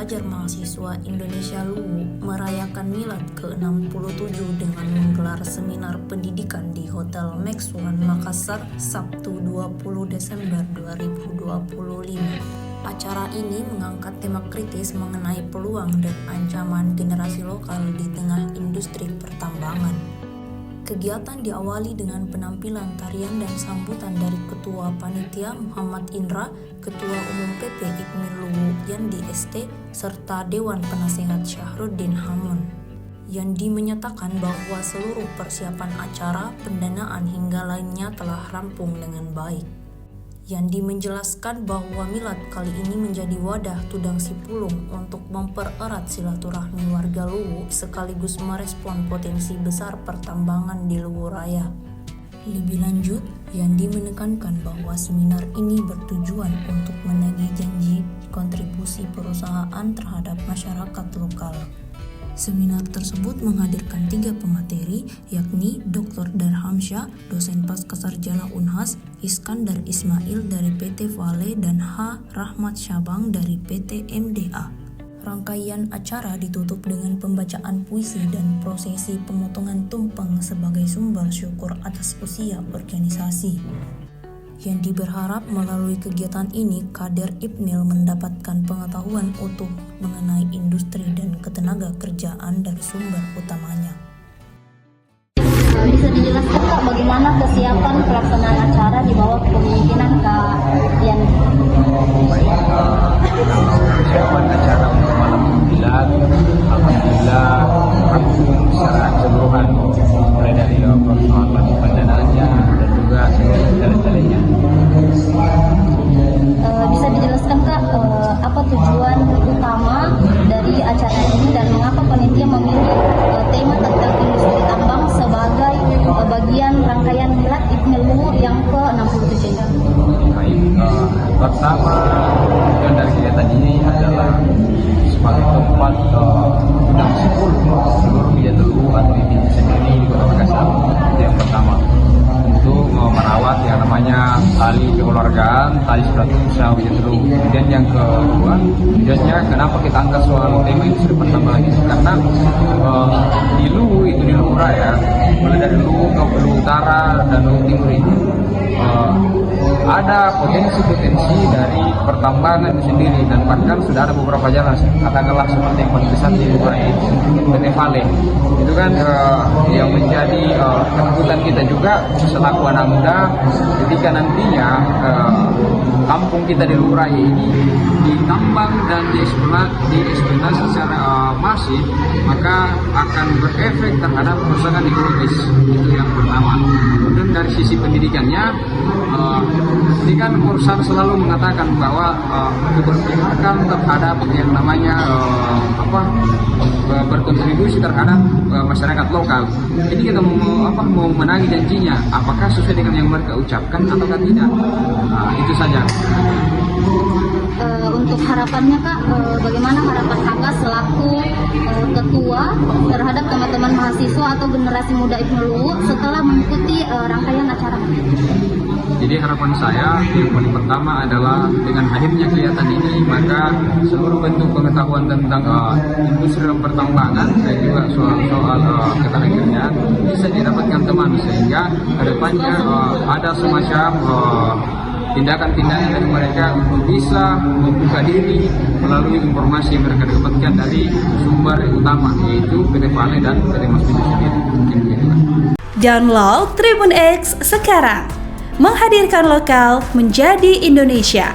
pelajar mahasiswa Indonesia Luwu merayakan Milad ke-67 dengan menggelar seminar pendidikan di Hotel Maxwan Makassar Sabtu 20 Desember 2025. Acara ini mengangkat tema kritis mengenai peluang dan ancaman generasi lokal di tengah industri pertambangan. Kegiatan diawali dengan penampilan tarian dan sambutan dari Ketua Panitia Muhammad Indra, Ketua Umum PP Ikmil Luwu Yandi ST, serta Dewan Penasehat Syahruddin Hamun. Yandi menyatakan bahwa seluruh persiapan acara, pendanaan hingga lainnya telah rampung dengan baik. Yandi menjelaskan bahwa Milad kali ini menjadi wadah Tudang Sipulung untuk mempererat silaturahmi warga Luwu sekaligus merespon potensi besar pertambangan di Luwu Raya. Lebih lanjut, Yandi menekankan bahwa seminar ini bertujuan untuk menagih janji kontribusi perusahaan terhadap masyarakat lokal. Seminar tersebut menghadirkan 3 pemateri, yakni Dr. Darhamsyah, dosen Pascasarjana Unhas, Iskandar Ismail dari PT Vale, dan H. Rahmat Syabang dari PT MDA. Rangkaian acara ditutup dengan pembacaan puisi dan prosesi pemotongan tumpeng sebagai sumber syukur atas usia organisasi. Yandi berharap melalui kegiatan ini kader IPMIL mendapatkan pengetahuan utuh mengenai industri dan ketenaga kerjaan dari sumber utamanya. Bisa dijelaskan Kak bagaimana kesiapan pelaksanaan acara di bawah kepemimpinan Kak Yandi? Persiapan acara untuk malam Milad, alhamdulillah secara keseluruhan, mulai dari persoalan pendanaannya dan juga seluruh jalan-jalannya. Bisa dijelaskan Kak apa tujuan utama dari acara ini dan mengapa panitia memilih tema tentang industri tambang sebagai bagian rangkaian Milad Ikmil Luwu yang ke-67 ini? Baik, pertama tujuan dari kegiatan ini adalah sebagai tempat Tudang Sipulung seluruh wilayah Luwu atau di sendiri di Kota Makassar. Itu yang pertama, untuk merawat yang namanya tali kekeluargaan, tali silaturahmi wilayah Luwu. Kemudian yang kedua, tujuannya kenapa kita angkat soal tema industri pertambangan ini, karena di Luwu itu di Luwu Raya, mulai dari Luwu ke Luwu Utara dan Luwu Timur itu ada potensi-potensi dari pertambangan itu sendiri, dan bahkan sudah ada beberapa jalan, katakanlah seperti yang paling besar di Luwu Raya itu PT Vale. Itu kan yang menjadi ketakutan kita juga selaku anak muda ketika nantinya kampung kita di Luwu Raya ini ditambang dan dieksploitasi secara masif, maka akan berefek terhadap kerusakan ekologis. Itu yang pertama. Kemudian dari sisi pendidikannya, ini kan perusahaan selalu mengatakan bahwa keberpihakan terhadap yang namanya berkontribusi terhadap masyarakat lokal. Ini kita mau menagih janjinya, apakah sesuai dengan yang mereka ucapkan ataukah tidak? Itu saja. Untuk harapannya Kak, bagaimana harapan Kakak selaku ketua terhadap teman-teman mahasiswa atau generasi muda Ikmil Luwu setelah mengikuti rangkaian acara? Jadi harapan saya yang paling pertama adalah dengan hadirnya kegiatan ini, maka seluruh bentuk pengetahuan tentang industri dan pertambangan dan juga soal ketenagakerjaan bisa didapatkan teman, sehingga kedepannya ada semacam tindakan-tindakan dari mereka untuk bisa membuka diri melalui informasi yang mereka dapatkan dari sumber utama, yaitu PT Vale dan PT Masbidu sendiri. Download Tribun X sekarang, menghadirkan lokal menjadi Indonesia.